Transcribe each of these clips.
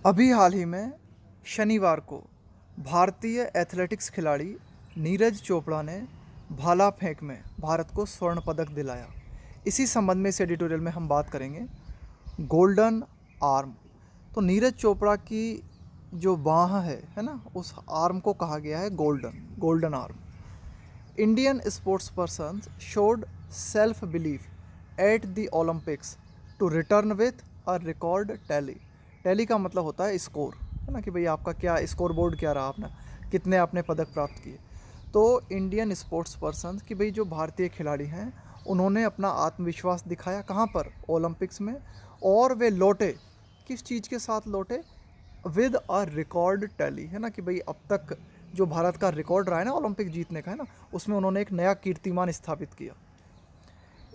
अभी हाल ही में शनिवार को भारतीय एथलेटिक्स खिलाड़ी नीरज चोपड़ा ने भाला फेंक में भारत को स्वर्ण पदक दिलाया। इसी संबंध में इस एडिटोरियल में हम बात करेंगे गोल्डन आर्म। तो नीरज चोपड़ा की जो बाह है ना, उस आर्म को कहा गया है golden arm. Indian sports person showed self belief at the Olympics to return with a record tally. Tally का मतलब होता है स्कोर, है ना, कि भाई आपका क्या स्कोर बोर्ड क्या रहा, आपने कितने आपने पदक प्राप्त किए। तो इंडियन स्पोर्ट्स पर्सन कि भाई जो भारतीय खिलाड़ी हैं उन्होंने अपना आत्मविश्वास दिखाया कहाँ पर, ओलंपिक्स में। और वे लौटे किस चीज़ के साथ लौटे, विद अ रिकॉर्ड टैली, है ना, कि भाई अब तक जो भारत का रिकॉर्ड रहा है ना ओलंपिक जीतने का, है ना, उसमें उन्होंने एक नया कीर्तिमान स्थापित किया।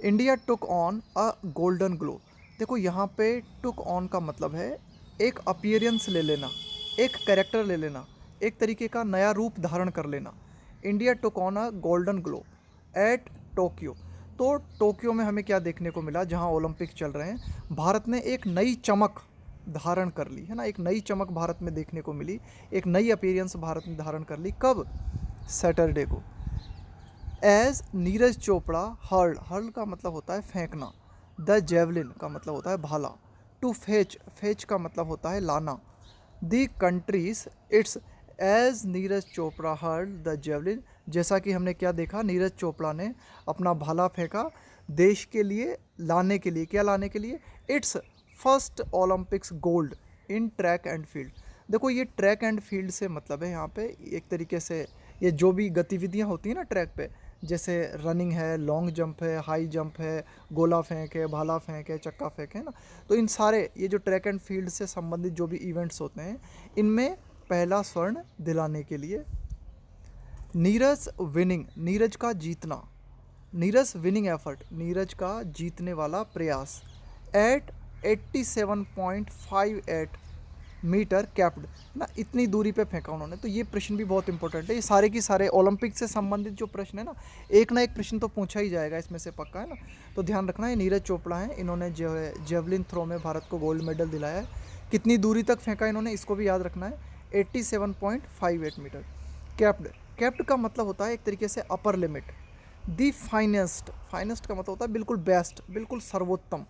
India took on a golden globe. देखो यहाँ पे टुक ऑन का मतलब है एक अपीयरेंस ले लेना, एक कैरेक्टर ले लेना, एक तरीके का नया रूप धारण कर लेना। India took on a golden globe eight Tokyo. तो टोक्यो में हमें क्या देखने को मिला, जहाँ ओलंपिक चल रहे हैं, भारत ने एक नई चमक धारण कर ली, है ना, एक नई चमक भारत में देखने को मिली, एक नई अपीयरेंस भारत ने धारण कर ली। कब? सैटरडे को। As Neeraj Chopra hurl, hurl का मतलब होता है फेंकना, द जेवलिन का मतलब होता है भाला, टू फेच, फेच का मतलब होता है लाना, the countries it's, as Neeraj Chopra hurl the javelin, जैसा कि हमने क्या देखा, नीरज चोपड़ा ने अपना भाला फेंका देश के लिए, लाने के लिए, क्या लाने के लिए, it's first Olympics gold in track and field. देखो ये ट्रैक एंड फील्ड से मतलब है यहाँ पे एक तरीके से ये जो भी गतिविधियाँ होती हैं ना ट्रैक पे, जैसे रनिंग है, लॉन्ग जंप है, हाई जंप है, गोला फेंक है, भाला फेंक है, चक्का फेंक है ना, तो इन सारे ये जो ट्रैक एंड फील्ड से संबंधित जो भी इवेंट्स होते हैं, इनमें पहला स्वर्ण दिलाने के लिए नीरज विनिंग, नीरज का जीतना, नीरज विनिंग एफर्ट, नीरज का जीतने वाला प्रयास, एट 87.58 मीटर कैप्ड ना, इतनी दूरी पे फेंका उन्होंने। तो ये प्रश्न भी बहुत इंपॉर्टेंट है, ये सारे की सारे ओलंपिक से संबंधित जो प्रश्न है ना एक प्रश्न तो पूछा ही जाएगा इसमें से, पक्का है ना। तो ध्यान रखना है, नीरज चोपड़ा हैं, इन्होंने जो है जेवलिन थ्रो में भारत को गोल्ड मेडल दिलाया है। कितनी दूरी तक फेंका इन्होंने, इसको भी याद रखना है, 87.58 मीटर। कैप्ड, कैप्ड का मतलब होता है एक तरीके से upper limit. The finest, finest का मतलब होता है बिल्कुल बेस्ट, बिल्कुल सर्वोत्तम।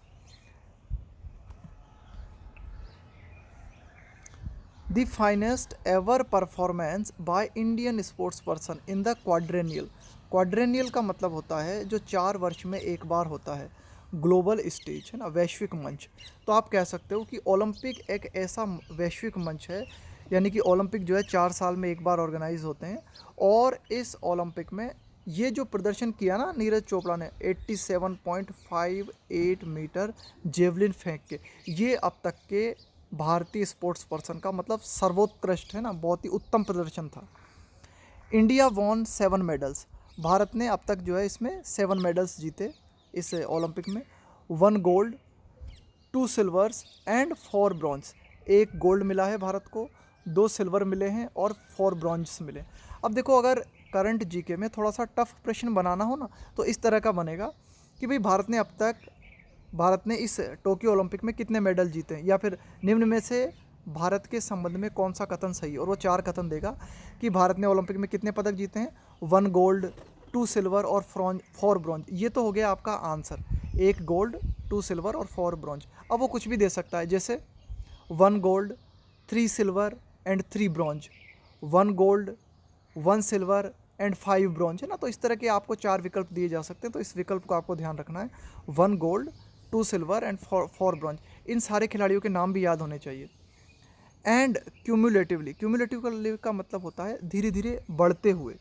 The finest ever performance by Indian sports person in the quadrennial. Quadrennial का मतलब होता है जो 4 वर्ष में एक बार होता है, ग्लोबल स्टेज, है ना, वैश्विक मंच। तो आप कह सकते हो कि ओलंपिक एक ऐसा वैश्विक मंच है, यानी कि ओलंपिक जो है 4 साल में एक बार ऑर्गेनाइज होते हैं। और इस ओलंपिक में ये जो प्रदर्शन किया ना नीरज चोपड़ा ने 87.58 मीटर जेवलिन फेंक के, ये अब तक के भारतीय स्पोर्ट्स पर्सन का मतलब सर्वोत्कृष्ट, है ना, बहुत ही उत्तम प्रदर्शन था। इंडिया वॉन 7 मेडल्स, भारत ने अब तक जो है इसमें 7 मेडल्स जीते इस ओलंपिक में। 1 गोल्ड, 2 सिल्वर्स एंड 4 ब्रॉन्ज। एक गोल्ड मिला है भारत को, 2 सिल्वर मिले हैं और 4 ब्रॉन्ज मिले। अब देखो अगर करंट जीके में थोड़ा सा टफ प्रश्न बनाना हो ना, तो इस तरह का बनेगा कि भाई भारत ने इस टोक्यो ओलंपिक में कितने मेडल जीते हैं, या फिर निम्न में से भारत के संबंध में कौन सा कथन सही है, और वो 4 कथन देगा कि भारत ने ओलंपिक में कितने पदक जीते हैं, 1 गोल्ड, 2 सिल्वर और 4 ब्रॉन्ज। ये तो हो गया आपका आंसर, 1 गोल्ड, 2 सिल्वर और 4 ब्रॉन्ज। अब वो कुछ भी दे सकता है, जैसे 1 gold, 3 silver and 3 bronze, 1 gold, 1 silver and 5 bronze, है ना। तो इस तरह के आपको 4 विकल्प दिए जा सकते हैं, तो इस विकल्प को आपको ध्यान रखना है। 1 गोल्ड, 2 सिल्वर एंड 4 ब्रॉन्ज, इन सारे खिलाड़ियों के नाम भी याद होने चाहिए। एंड क्यूमुलेटिवली, क्यूमुलेटिव का मतलब होता है धीरे धीरे बढ़ते हुए।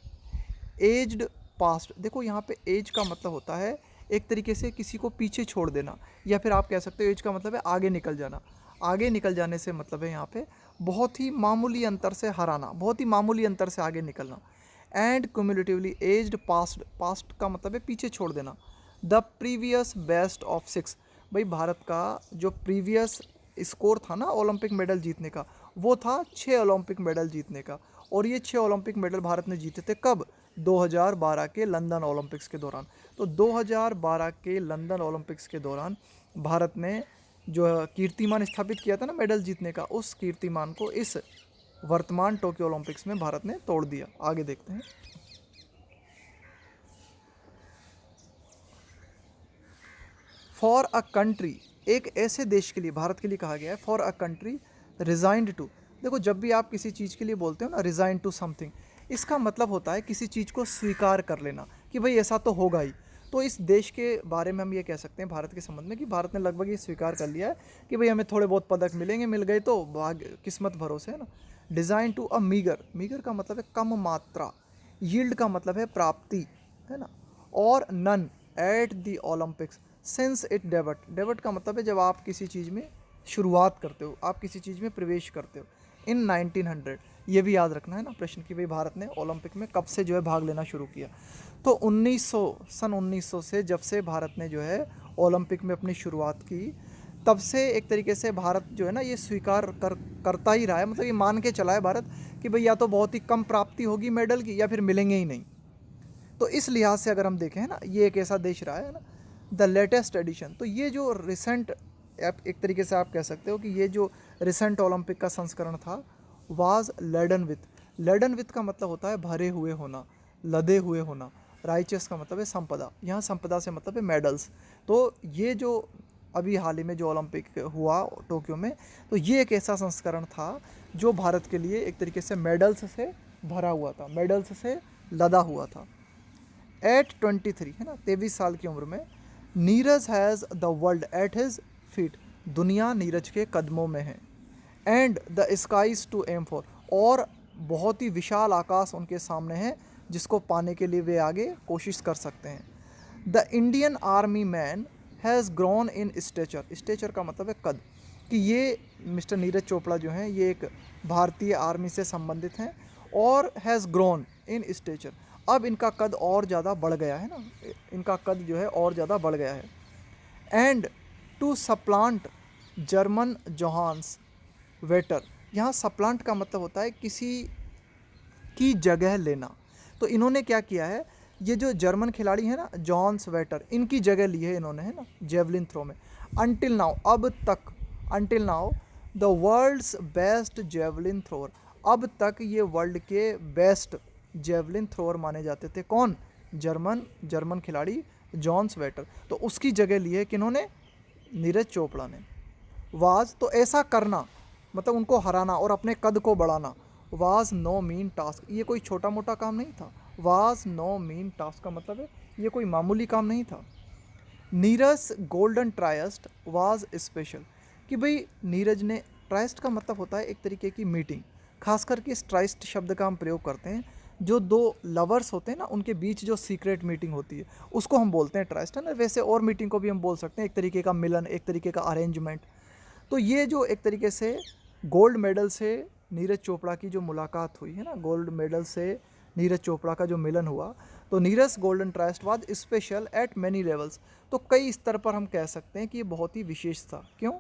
एज्ड पास्ट, देखो यहाँ पे एज का मतलब होता है एक तरीके से किसी को पीछे छोड़ देना, या फिर आप कह सकते हो एज का मतलब है आगे निकल जाना। आगे निकल जाने से मतलब है यहाँ पे बहुत ही मामूली अंतर से हराना, बहुत ही मामूली अंतर से आगे निकलना। And cumulatively aged past, past का मतलब है पीछे छोड़ देना। द प्रीवियस बेस्ट ऑफ 6, भाई भारत का जो प्रीवियस स्कोर था ना ओलंपिक मेडल जीतने का, वो था 6 ओलंपिक मेडल जीतने का। और ये 6 ओलंपिक मेडल भारत ने जीते थे कब, 2012 के लंदन ओलंपिक्स के दौरान। तो 2012 के लंदन ओलंपिक्स के दौरान भारत ने जो कीर्तिमान स्थापित किया था ना मेडल जीतने का, उस कीर्तिमान को इस वर्तमान टोक्यो ओलंपिक्स में भारत ने तोड़ दिया। आगे देखते हैं। फॉर अ कंट्री, एक ऐसे देश के लिए, भारत के लिए कहा गया है, for a country resigned to. देखो जब भी आप किसी चीज़ के लिए बोलते हो ना रिजाइन टू समथिंग, इसका मतलब होता है किसी चीज़ को स्वीकार कर लेना कि भाई ऐसा तो होगा ही। तो इस देश के बारे में हम ये कह सकते हैं भारत के संबंध में कि भारत ने लगभग ये स्वीकार कर लिया है कि भाई हमें थोड़े बहुत पदक मिलेंगे, मिल गए तो भाग्य किस्मत भरोसे है ना। Design to a meagre, meagre का मतलब है कम मात्रा, यील्ड का मतलब है प्राप्ति, है ना। और none eight the Olympics since it डेवट, डेवट का मतलब है जब आप किसी चीज़ में शुरुआत करते हो, आप किसी चीज़ में प्रवेश करते हो। इन 1900, ये भी याद रखना है ना प्रश्न कि भाई भारत ने ओलंपिक में कब से जो है भाग लेना शुरू किया। तो 1900 1900 से जब से भारत ने जो है ओलंपिक में अपनी शुरुआत की, तब से एक तरीके से भारत जो है ना ये स्वीकार करता ही रहा है, मतलब ये मान के चला है भारत कि भाई या तो बहुत ही कम प्राप्ति होगी मेडल की या फिर मिलेंगे ही नहीं। तो इस लिहाज से अगर हम देखें ना, ये एक ऐसा देश रहा है ना। द लेटेस्ट एडिशन, तो ये जो रिसेंट, एक तरीके से आप कह सकते हो कि ये जो रिसेंट ओलंपिक का संस्करण था, was laden with. Laden with का मतलब होता है भरे हुए होना, लदे हुए होना। राइचस का मतलब है संपदा, यहाँ संपदा से मतलब है मेडल्स। तो ये जो अभी हाल ही में जो ओलंपिक हुआ टोक्यो में, तो ये एक ऐसा संस्करण था जो भारत के लिए एक तरीके से मेडल्स से भरा हुआ था, मेडल्स से लदा हुआ था। एट 23, है ना, 23 साल की उम्र में, Neeraj has the world at his feet, दुनिया नीरज के कदमों में है। And the skies to aim for, और बहुत ही विशाल आकाश उनके सामने है जिसको पाने के लिए वे आगे कोशिश कर सकते हैं। The Indian army man has grown in stature, stature का मतलब है कद, कि ये मिस्टर नीरज चोपड़ा जो हैं ये एक भारतीय आर्मी से संबंधित हैं, और हैज़ ग्रोन इन स्टेचर, अब इनका कद और ज़्यादा बढ़ गया है ना, इनका कद जो है और ज़्यादा बढ़ गया है। And to supplant German Johannes Vetter, यहाँ सप्लांट का मतलब होता है किसी की जगह लेना। तो इन्होंने क्या किया है, ये जो जर्मन खिलाड़ी हैं ना जॉन्स वेटर, इनकी जगह ली है इन्होंने, है ना, जेवलिन थ्रो में। अनटिल नाउ, अब तक, until now the world's best javelin thrower, अब तक ये वर्ल्ड के बेस्ट जेवलिन थ्रोअर माने जाते थे। कौन? जर्मन खिलाड़ी जॉन्स वेटर। तो उसकी जगह ली है किन्होंने? नीरज चोपड़ा ने। वाज, तो ऐसा करना मतलब उनको हराना और अपने कद को बढ़ाना। वाज नो मीन टास्क, ये कोई छोटा मोटा काम नहीं था। वाज नो मीन टास्क का मतलब है ये कोई मामूली काम नहीं था। Neeraj golden tryst was special, कि भाई नीरज ने, ट्रायस्ट का मतलब होता है एक तरीके की मीटिंग, खास करके इस ट्रायस्ट शब्द का हम प्रयोग करते हैं जो दो लवर्स होते हैं ना उनके बीच जो सीक्रेट मीटिंग होती है उसको हम बोलते हैं ट्रायस्ट, है ना। वैसे और मीटिंग को भी हम बोल सकते हैं एक तरीके का मिलन, एक तरीके का अरेंजमेंट। तो ये जो एक तरीके से गोल्ड मेडल से नीरज चोपड़ा की जो मुलाकात हुई है ना, गोल्ड मेडल से नीरज चोपड़ा का जो मिलन हुआ, तो Neeraj golden tryst was special at many levels, तो कई स्तर पर हम कह सकते हैं कि ये बहुत ही विशेष था। क्यों?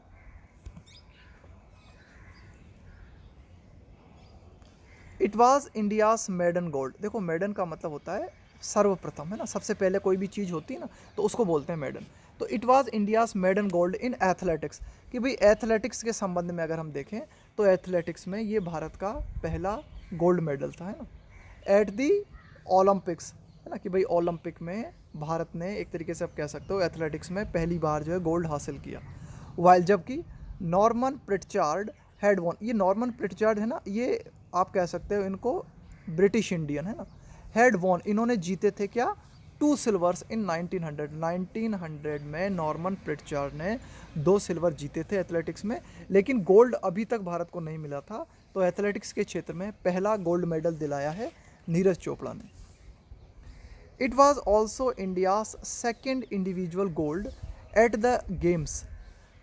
It was India's maiden gold, देखो मेडन का मतलब होता है सर्वप्रथम, है ना, सबसे पहले कोई भी चीज़ होती है ना तो उसको बोलते हैं मेडन। तो it was India's maiden gold in athletics, कि भाई एथलेटिक्स के संबंध में अगर हम देखें तो एथलेटिक्स में ये भारत का पहला गोल्ड मेडल था, है ना, एट दी ओलंपिक्स, है ना, कि भाई ओलंपिक में भारत ने एक तरीके से आप कह सकते हो एथलेटिक्स में पहली बार जो है गोल्ड हासिल किया। वाइल जबकि नॉर्मन प्रिटचार्ड हैड वॉन, ये नॉर्मन प्रिटचार्ड है ना, ये आप कह सकते हो इनको ब्रिटिश इंडियन, है ना, हैड वॉन, इन्होंने जीते थे क्या? 2 सिल्वर्स इन 1900 में नॉर्मन प्रिटचार्ड ने 2 सिल्वर जीते थे एथलेटिक्स में, लेकिन गोल्ड अभी तक भारत को नहीं मिला था। तो एथलेटिक्स के क्षेत्र में पहला गोल्ड मेडल दिलाया है नीरज चोपड़ा ने। It was also India's second individual gold at the games,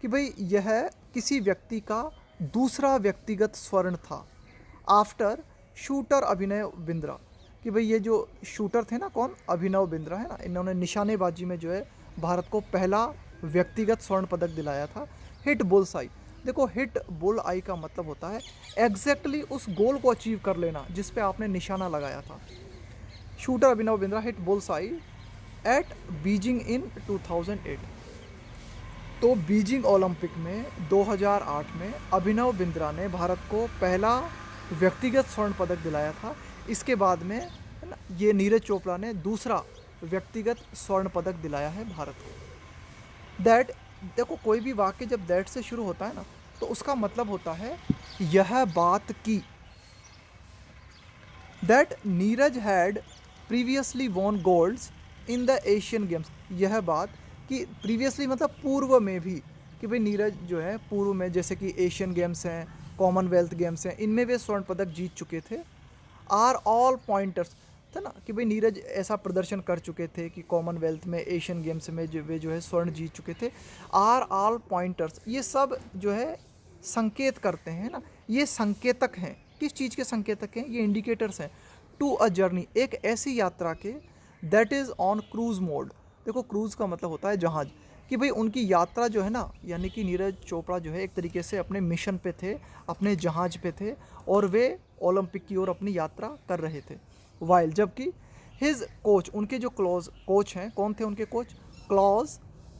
कि भाई यह किसी व्यक्ति का दूसरा व्यक्तिगत स्वर्ण था आफ्टर शूटर अभिनव बिंद्रा, कि भाई ये जो शूटर थे ना, कौन? अभिनव बिंद्रा, है ना, इन्होंने निशानेबाजी में जो है भारत को पहला व्यक्तिगत स्वर्ण पदक दिलाया था। हिट बुल्स आई, देखो हिट बुल आई का मतलब होता है एग्जैक्टली उस गोल को अचीव कर लेना जिस पे आपने निशाना लगाया था। Shooter Abhinav Bindra hit bulls eye at Beijing in 2008। तो बीजिंग ओलंपिक में 2008 में अभिनव बिंद्रा ने भारत को पहला व्यक्तिगत स्वर्ण पदक दिलाया था। इसके बाद में है ना, ये नीरज चोपड़ा ने दूसरा व्यक्तिगत स्वर्ण पदक दिलाया है भारत को। दैट, देखो कोई भी वाक्य जब दैट से शुरू होता है ना, तो उसका मतलब होता है यह बात की। That Neeraj had previously won golds in the Asian games. यह बात कि प्रीवियसली मतलब पूर्व में भी, कि भाई नीरज जो है पूर्व में, जैसे कि एशियन गेम्स हैं, कॉमनवेल्थ गेम्स हैं, इनमें वे स्वर्ण पदक जीत चुके थे। आर ऑल पॉइंटर्स था ना, कि भाई नीरज ऐसा प्रदर्शन कर चुके थे कि कॉमनवेल्थ में, एशियन गेम्स में जो वे जो है स्वर्ण जीत चुके थे। आर ऑल पॉइंटर्स, ये सब जो है संकेत करते हैं ना, ये संकेतक हैं। किस चीज़ के संकेतक हैं? ये इंडिकेटर्स हैं। टू अ जर्नी, एक ऐसी यात्रा के, that is on cruise mode. देखो क्रूज़ का मतलब होता है जहाज़, कि भाई उनकी यात्रा जो है ना, यानी कि नीरज चोपड़ा जो है एक तरीके से अपने मिशन पे थे, अपने जहाज़ पे थे, और वे ओलंपिक की ओर अपनी यात्रा कर रहे थे। वाइल, जबकि हिज कोच, उनके जो क्लोज कोच हैं, कौन थे उनके कोच? Klaus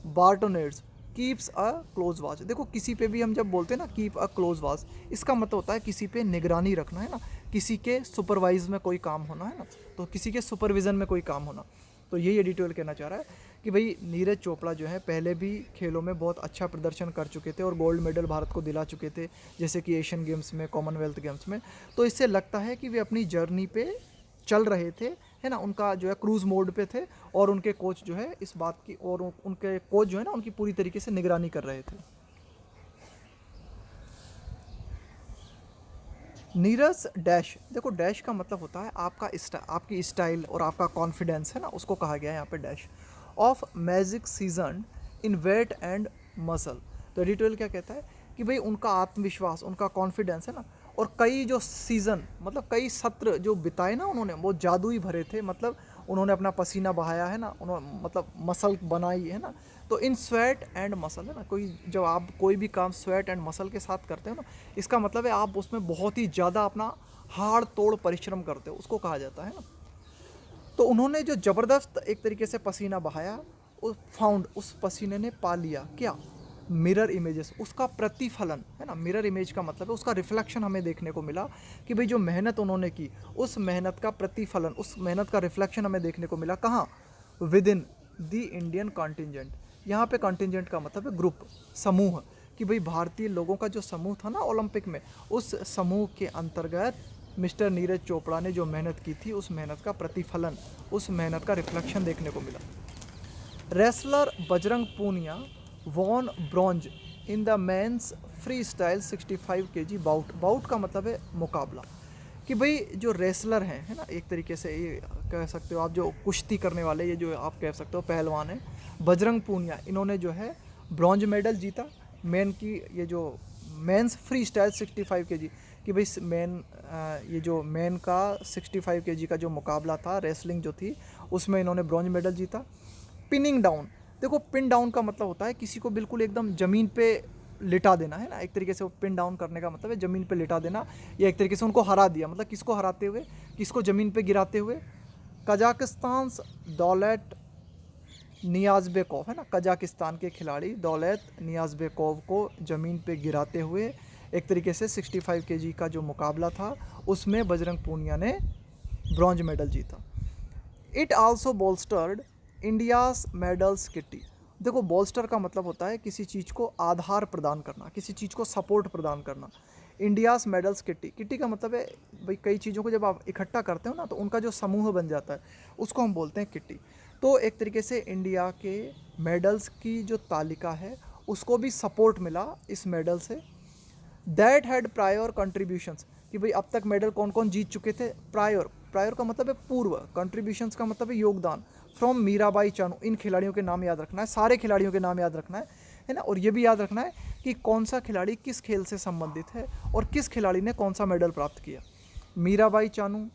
Bartonietz keeps a close watch. देखो किसी पे भी हम जब बोलते हैं ना कीप अ क्लोज वॉच, इसका मतलब होता है किसी पे निगरानी रखना, है ना, किसी के सुपरवाइज में कोई काम होना, है ना, तो किसी के सुपरविज़न में कोई काम होना। तो यही एडिटोरियल कहना चाह रहा है कि भाई नीरज चोपड़ा जो है पहले भी खेलों में बहुत अच्छा प्रदर्शन कर चुके थे और गोल्ड मेडल भारत को दिला चुके थे, जैसे कि एशियन गेम्स में, कॉमनवेल्थ गेम्स में। तो इससे लगता है कि वे अपनी जर्नी पे चल रहे थे, है ना, उनका जो है क्रूज़ मोड पे थे, और उनके कोच जो है इस बात की, और उनके कोच जो है ना उनकी पूरी तरीके से निगरानी कर रहे थे। नीरज डैश, देखो डैश का मतलब होता है आपका आपकी स्टाइल और आपका कॉन्फिडेंस, है ना, उसको कहा गया है यहाँ पे dash. Of magic season in wet and muscle. तो एडिटोरियल क्या कहता है कि भाई उनका आत्मविश्वास, उनका कॉन्फिडेंस, है ना, और कई जो सीज़न मतलब कई सत्र जो बिताए ना उन्होंने, वो जादुई भरे थे। मतलब उन्होंने अपना पसीना बहाया, है ना, उन्होंने मतलब मसल बनाई, है ना। तो इन स्वेट एंड मसल, है ना, कोई जब आप कोई भी काम स्वेट एंड मसल के साथ करते हो ना, इसका मतलब है आप उसमें बहुत ही ज़्यादा अपना हाड़ तोड़ परिश्रम करते हो, उसको कहा जाता है ना। तो उन्होंने जो ज़बरदस्त एक तरीके से पसीना बहाया, उस फाउंड, उस पसीने ने पा लिया क्या? मिरर इमेजेस, उसका प्रतिफलन, है ना। मिरर इमेज का मतलब है उसका रिफ्लेक्शन हमें देखने को मिला, कि भाई जो मेहनत उन्होंने की, उस मेहनत का प्रतिफलन, उस मेहनत का रिफ्लेक्शन हमें देखने को मिला। कहाँ? With in the Indian contingent. यहाँ पे कॉन्टिजेंट का मतलब है ग्रुप, समूह, कि भाई भारतीय लोगों का जो समूह था ना ओलंपिक में, उस समूह के अंतर्गत मिस्टर नीरज चोपड़ा ने जो मेहनत की थी, उस मेहनत का प्रतिफलन, उस मेहनत का रिफ्लेक्शन देखने को मिला। Wrestler Bajrang Punia won bronze in the men's free style 65 kg bout. Bout का मतलब है मुकाबला, कि भाई जो रेसलर हैं, है ना, एक तरीके से ये कह सकते हो आप, जो कुश्ती करने वाले, ये जो आप कह सकते हो पहलवान है बजरंग पूनिया, इन्होंने जो है ब्रॉन्ज मेडल जीता। मेन की ये जो मेंस फ्री स्टाइल 65 kg, कि भाई मेन ये जो मेन का 65 kg का जो मुकाबला था, रेसलिंग जो थी, उसमें इन्होंने ब्रॉन्ज मेडल जीता। पिनिंग डाउन, देखो पिन डाउन का मतलब होता है किसी को बिल्कुल एकदम ज़मीन पे लिटा देना, है ना, एक तरीके से वो पिन डाउन करने का मतलब है ज़मीन पे लिटा देना, या एक तरीके से उनको हरा दिया। मतलब किसको हराते हुए? किसको ज़मीन पे गिराते हुए? कजाकिस्तान दौलत नियाज़बेकोव, है ना, कजाकिस्तान के खिलाड़ी दौलत नियाज़बेकोव को ज़मीन पे गिराते हुए एक तरीके से 65 kg का जो मुकाबला था, उसमें बजरंग पूनिया ने ब्रॉन्ज मेडल जीता। It also bolstered India's medals kitty. देखो बोल्स्टर का मतलब होता है किसी चीज़ को आधार प्रदान करना, किसी चीज़ को सपोर्ट प्रदान करना। इंडियाज़ मेडल्स किटी, किटी का मतलब है भाई कई चीज़ों को जब आप इकट्ठा करते हो ना, तो उनका जो समूह बन जाता है, उसको हम बोलते हैं किटी। तो एक तरीके से इंडिया के मेडल्स की जो तालिका है, उसको भी सपोर्ट मिला इस मेडल से। दैट हैड प्रायर कंट्रीब्यूशंस, कि भाई अब तक मेडल कौन कौन जीत चुके थे। प्रायर, प्रायर का मतलब है पूर्व, कंट्रीब्यूशंस का मतलब है योगदान। फ्रॉम मीराबाई चानू, इन खिलाड़ियों के नाम याद रखना है, सारे खिलाड़ियों के नाम याद रखना है ना, और ये भी याद रखना है कि कौन सा खिलाड़ी किस खेल से संबंधित है और किस खिलाड़ी ने कौन सा मेडल प्राप्त किया। Mirabai Chanu,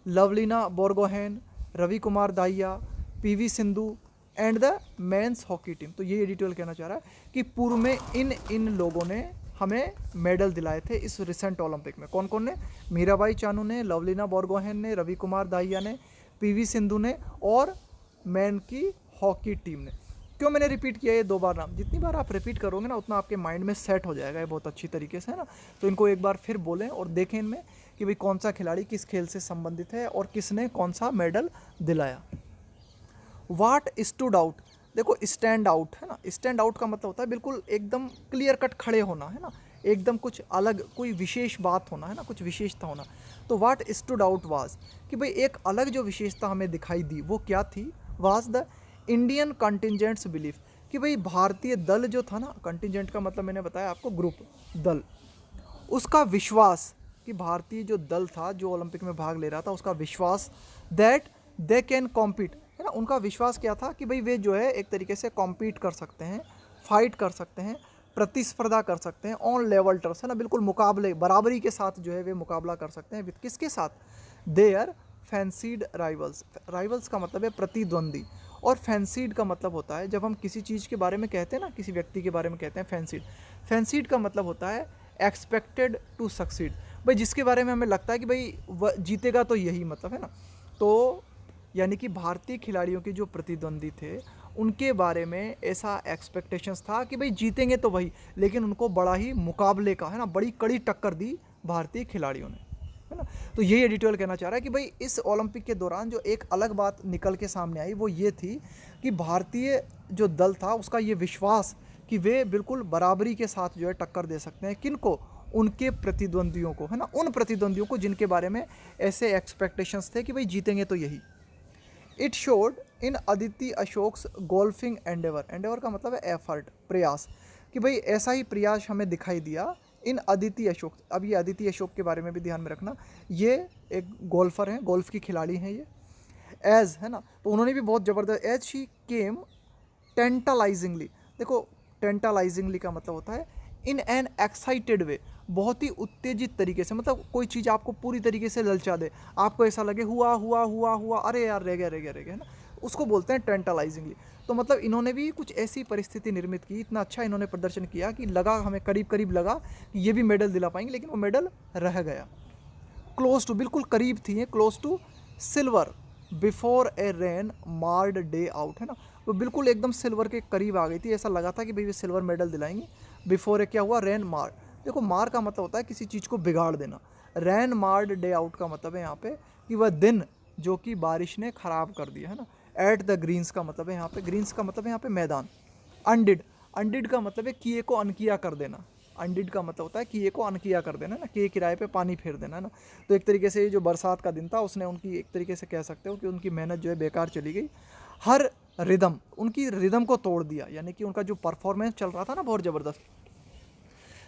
Lovlina Borgohain, Ravi Kumar Dahiya, PV Sindhu and the men's hockey team. तो ये एडिटोरियल कहना चाह रहा है कि पूर्व में इन लोगों ने हमें मेडल दिलाए थे इस रिसेंट ओलंपिक में। कौन कौन ने? मीराबाई चानू ने, लवलीना बोरगोहेन ने, रवि कुमार दाहिया ने, पीवी सिंधु ने, और मैन की हॉकी टीम ने। क्यों मैंने रिपीट किया ये 2 बार नाम? जितनी बार आप रिपीट करोगे ना उतना आपके माइंड में सेट हो जाएगा ये बहुत अच्छी तरीके से, है ना। तो इनको एक बार फिर बोलें और देखें इनमें कि भाई कौन सा खिलाड़ी किस खेल से संबंधित है और किसने कौन सा मेडल दिलाया। वाट स्टूड आउट, देखो स्टैंड आउट है ना, स्टैंड आउट का मतलब होता है बिल्कुल एकदम क्लियर कट खड़े होना, है ना, एकदम कुछ अलग कोई विशेष बात होना, है ना, कुछ विशेषता होना। तो वाट स्टूड आउट वाज, कि भाई एक अलग जो विशेषता हमें दिखाई दी वो क्या थी? Was the Indian contingents belief, कि भाई भारतीय दल जो था ना, कंटिजेंट का मतलब मैंने बताया आपको ग्रुप, दल, उसका विश्वास, कि भारतीय जो दल था जो ओलंपिक में भाग ले रहा था उसका विश्वास, दैट दे कैन कॉम्पीट, है ना, उनका विश्वास क्या था कि भाई वे जो है एक तरीके से कॉम्पीट कर सकते हैं, फाइट कर सकते हैं, प्रतिस्पर्धा कर सकते हैं ऑन लेवल टर्स, है ना, बिल्कुल मुकाबले बराबरी के साथ जो है वे मुकाबला कर सकते हैं। विद किसके साथ? देयर फैंसीड राइवल्स, राइवल्स का मतलब है प्रतिद्वंदी, और फैंसीड का मतलब होता है जब हम किसी चीज़ के बारे में कहते हैं ना, किसी व्यक्ति के बारे में कहते हैं फैंसीड, फैंसीड का मतलब होता है एक्सपेक्टेड टू सक्सीड, भाई जिसके बारे में हमें लगता है कि भाई वह जीतेगा, तो यही मतलब, है ना। तो यानी कि भारतीय खिलाड़ियों के जो प्रतिद्वंदी थे उनके बारे में ऐसा एक्सपेक्टेशंस था कि भाई जीतेंगे तो वही, लेकिन उनको बड़ा ही मुकाबले का, है ना, बड़ी कड़ी टक्कर दी भारतीय खिलाड़ियों ने, है ना। तो यही एडिटोरियल कहना चाह रहा है कि भाई इस ओलंपिक के दौरान जो एक अलग बात निकल के सामने आई वो ये थी कि भारतीय जो दल था उसका ये विश्वास कि वे बिल्कुल बराबरी के साथ जो है टक्कर दे सकते हैं, किनको? उनके प्रतिद्वंदियों को, है ना, उन प्रतिद्वंदियों को जिनके बारे में ऐसे एक्सपेक्टेशंस थे कि भाई जीतेंगे तो यही। It showed in Aditi Ashok's golfing endeavour, endeavour का मतलब है एफर्ट, प्रयास, कि भाई ऐसा ही प्रयास हमें दिखाई दिया इन अदिति अशोक। अब ये अदिति अशोक के बारे में भी ध्यान में रखना, ये एक गोल्फर हैं, गोल्फ की खिलाड़ी हैं ये, एज, है ना, तो उन्होंने भी बहुत ज़बरदस्त, एज शी केम टेंटलाइजिंगली, देखो टेंटलाइजिंगली का मतलब होता है इन एन एक्साइटेड वे, बहुत ही उत्तेजित तरीके से, मतलब कोई चीज़ आपको पूरी तरीके से ललचा दे, आपको ऐसा लगे हुआ हुआ हुआ हुआ, अरे यार रह गया रह गया रह गया, है ना, उसको बोलते हैं टेंटलाइजिंगली। तो मतलब इन्होंने भी कुछ ऐसी परिस्थिति निर्मित की, इतना अच्छा इन्होंने प्रदर्शन किया कि लगा, हमें करीब करीब लगा कि ये भी मेडल दिला पाएंगे, लेकिन वो मेडल रह गया। क्लोज टू, बिल्कुल करीब थी, close to silver before a rain marred day out, है ना, वो बिल्कुल एकदम सिल्वर के करीब आ गई थी, ऐसा लगा था कि भाई वे सिल्वर मेडल दिलाएंगे। बिफोर ए क्या हुआ? रेन मार, देखो मार का मतलब होता है किसी चीज़ को बिगाड़ देना, रेन मार्ड डे आउट का मतलब है यहाँ पे कि वह दिन जो कि बारिश ने ख़राब कर दिया, है ना। एट द ग्रीन्स का मतलब है यहाँ पे, ग्रीन्स का मतलब है यहाँ पे मैदान। अनडिड, अनडिड का मतलब है किए को अनकिया कर देना, अनडिड का मतलब होता है किए को अनकिया कर देना, ना, किए किराए पे पानी फेर देना, है ना। तो एक तरीके से ये जो बरसात का दिन था उसने उनकी एक तरीके से कह सकते हो कि उनकी मेहनत जो है बेकार चली गई। हर रिदम, उनकी रिदम को तोड़ दिया, यानी कि उनका जो परफॉर्मेंस चल रहा था ना बहुत ज़बरदस्त।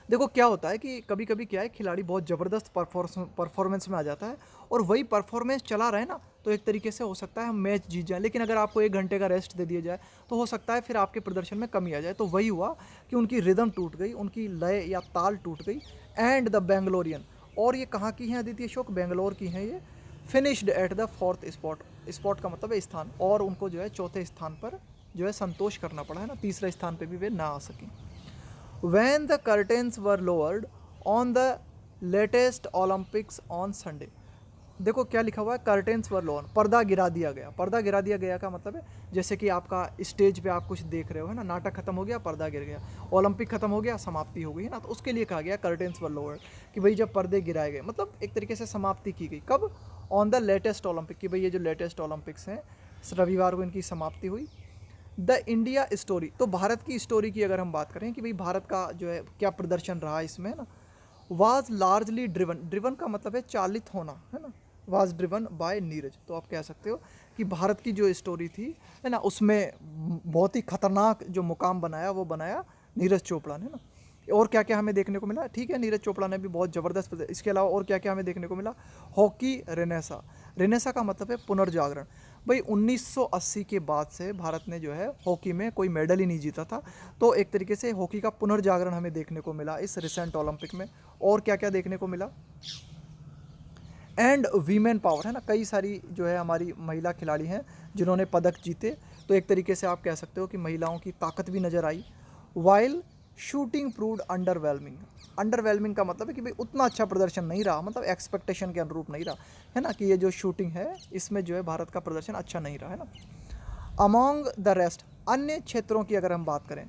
देखो क्या होता है कि कभी कभी क्या है, खिलाड़ी बहुत ज़बरदस्त परफॉर्मेंस में आ जाता है और वही परफॉर्मेंस चला रहे ना, तो एक तरीके से हो सकता है हम मैच जीत जाएं, लेकिन अगर आपको 1 घंटे का रेस्ट दे दिया जाए तो हो सकता है फिर आपके प्रदर्शन में कमी आ जाए। तो वही हुआ कि उनकी रिदम टूट गई, उनकी लय या ताल टूट गई। एंड द बेंगलोरियन, और ये कहाँ की हैं अदिति अशोक? बेंगलोर की हैं ये। Finished at the 4th spot, spot का मतलब है स्थान, और उनको जो है 4थे स्थान पर जो है संतोष करना पड़ा, है ना, 3रे स्थान पर भी वे ना आ सकें। When the curtains were lowered on the latest Olympics on Sunday, देखो क्या लिखा हुआ है, कर्टेंस वर लोअर, पर्दा गिरा दिया गया। पर्दा गिरा दिया गया का मतलब है जैसे कि आपका स्टेज पे आप कुछ देख रहे हो, है ना, नाटक खत्म हो गया, पर्दा गिर गया, ओलंपिक खत्म हो गया, समाप्ति हो गई, है ना, तो उसके लिए कहा गया कर्टेंस वर लोअर, कि भाई जब पर्दे गिराए गए, मतलब एक तरीके से समाप्ति की गई। कब? ऑन द लेटेस्ट ओलंपिक, कि भाई ये जो लेटेस्ट ओलंपिक्स हैं रविवार को इनकी समाप्ति हुई। द इंडिया स्टोरी, तो भारत की स्टोरी की अगर हम बात करें कि भाई भारत का जो है क्या प्रदर्शन रहा इसमें, ना, वाज लार्जली ड्रिवन, ड्रिवन का मतलब है चालित होना, है ना, वाज ड्रिवन बाय नीरज। तो आप कह सकते हो कि भारत की जो स्टोरी थी, है ना, उसमें बहुत ही खतरनाक जो मुकाम बनाया वो बनाया नीरज चोपड़ा ने, ना। और क्या क्या हमें देखने को मिला? ठीक है, नीरज चोपड़ा ने भी बहुत ज़बरदस्त, इसके अलावा और क्या क्या हमें देखने को मिला? हॉकी रेनेसा, रेनेसा का मतलब है पुनर्जागरण। भाई 1980 के बाद से भारत ने जो है हॉकी में कोई मेडल ही नहीं जीता था, तो एक तरीके से हॉकी का पुनर्जागरण हमें देखने को मिला इस रिसेंट ओलंपिक में। और क्या क्या देखने को मिला? एंड वीमेन पावर, है ना, कई सारी जो है हमारी महिला खिलाड़ी हैं जिन्होंने पदक जीते, तो एक तरीके से आप कह सकते हो कि महिलाओं की ताकत भी नज़र आई। While shooting proved underwhelming, underwhelming का मतलब है कि भाई उतना अच्छा प्रदर्शन नहीं रहा, मतलब एक्सपेक्टेशन के अनुरूप नहीं रहा, है ना, कि ये जो शूटिंग है इसमें जो है भारत का प्रदर्शन अच्छा नहीं रहा, है ना। अमॉन्ग द रेस्ट, अन्य क्षेत्रों की अगर हम बात करें,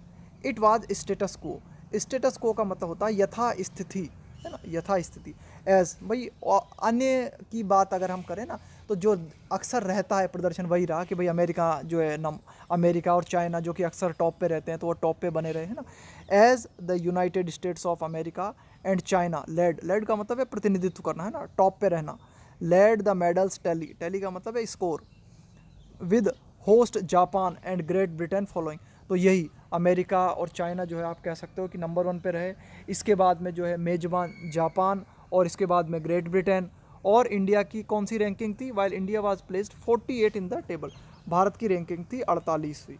इट वाज स्टेटस को। स्टेटस को का मतलब होता है यथा स्थिति, है ना, यथा स्थिति। एज भाई अन्य की बात अगर हम करें ना, तो जो अक्सर रहता है प्रदर्शन वही रहा कि भाई अमेरिका जो है ना, अमेरिका और चाइना जो कि अक्सर टॉप पे रहते हैं तो वो टॉप पे बने रहे, है ना। As the United States of America and China led का मतलब है प्रतिनिधित्व करना, है ना, टॉप पे रहना। Led the medals tally, tally का मतलब है score, with host Japan and Great Britain following. तो यही अमेरिका और चाइना जो है आप कह सकते हो कि नंबर 1 पे रहे। इसके बाद में जो है मेजबान जापान, और इसके बाद में ग्रेट ब्रिटेन। और इंडिया की कौन सी रैंकिंग थी? While India was placed 48 in the table, Bharat की रैंकिंग थी 48वीं।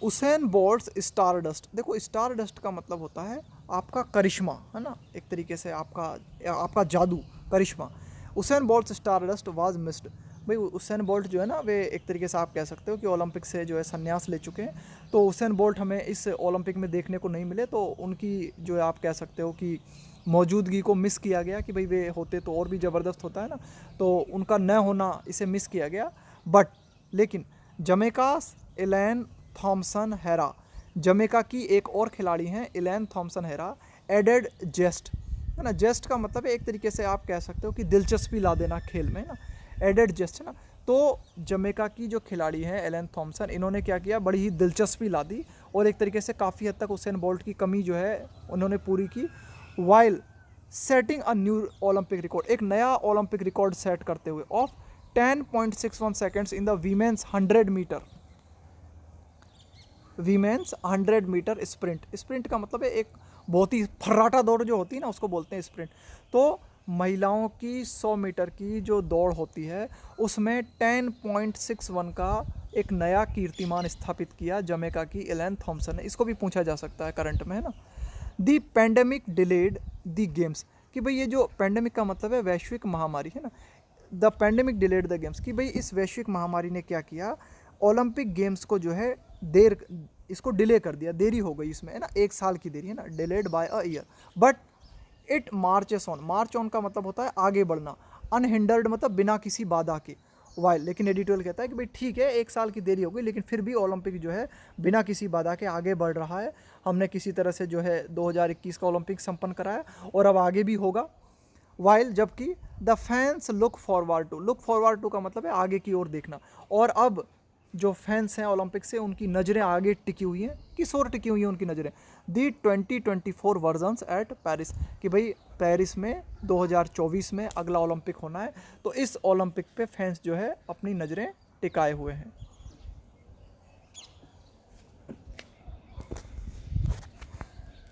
उसेन बोल्ट्स स्टार डस्ट, देखो स्टार डस्ट का मतलब होता है आपका करिश्मा, है ना, एक तरीके से आपका जादू, करिश्मा। Usain Bolt's star dust was missed, भाई उसेन बोल्ट जो है ना, वे एक तरीके से आप कह सकते हो कि ओलंपिक से जो है संन्यास ले चुके हैं। तो उसेन बोल्ट हमें इस ओलंपिक में देखने को नहीं मिले, तो उनकी जो है आप कह सकते हो कि मौजूदगी को मिस किया गया कि भाई वे होते तो और भी ज़बरदस्त होता है ना, तो उनका न होना इसे मिस किया गया। बट लेकिन जमैकास एलैन थॉमसन हेरा, जमैका की एक और खिलाड़ी हैं एलैन थॉमसन हेरा, एडेड जेस्ट, है ना, जेस्ट का मतलब है एक तरीके से आप कह सकते हो कि दिलचस्पी ला देना खेल में, है ना, एडेड जेस्ट, है ना। तो जमैका की जो खिलाड़ी हैं एलन थॉमसन, इन्होंने क्या किया, बड़ी ही दिलचस्पी ला दी और एक तरीके से काफ़ी हद तक उसेन बोल्ट की कमी जो है उन्होंने पूरी की, while setting a new Olympic record, एक नया ओलंपिक रिकॉर्ड सेट करते हुए of 10.61 seconds in the women's 100 metre, women's 100 metre sprint. Sprint का मतलब है एक बहुत ही फर्राटा दौड़ जो होती है ना, उसको बोलते हैं स्प्रिंट। तो महिलाओं की 100 मीटर की जो दौड़ होती है उसमें 10.61 का एक नया कीर्तिमान स्थापित किया जमैका की एलन थॉमसन ने। इसको भी पूछा जा सकता है करंट में, है ना। दी पेंडेमिक डिलेड दी गेम्स, कि भाई ये जो पेंडेमिक का मतलब है वैश्विक महामारी, है ना। The pandemic delayed the games, कि भाई इस वैश्विक महामारी ने क्या किया, ओलंपिक गेम्स को जो है इसको डिले कर दिया, देरी हो गई इसमें, है ना, 1 साल की देरी, है ना, delayed by a year. But it marches on, march on का मतलब होता है आगे बढ़ना, अनहिंडर्ड मतलब बिना किसी बाधा के, वाइल, लेकिन एडिटोरियल कहता है कि भाई ठीक है 1 साल की देरी हो गई लेकिन फिर भी ओलंपिक जो है बिना किसी बाधा के आगे बढ़ रहा है। हमने किसी तरह से जो है 2021 का ओलंपिक संपन्न कराया और अब आगे भी होगा। वाइल जबकि the fans look forward to का मतलब है आगे की ओर देखना, और अब जो फैंस हैं ओलंपिक से उनकी नज़रें आगे टिकी हुई हैं, किस ओर टिकी हुई हैं उनकी नज़रें, दी 2024 वर्जन्स एट पेरिस, कि भाई पेरिस में 2024 में अगला ओलंपिक होना है, तो इस ओलंपिक पे फैंस जो है अपनी नज़रें टिकाए हुए हैं।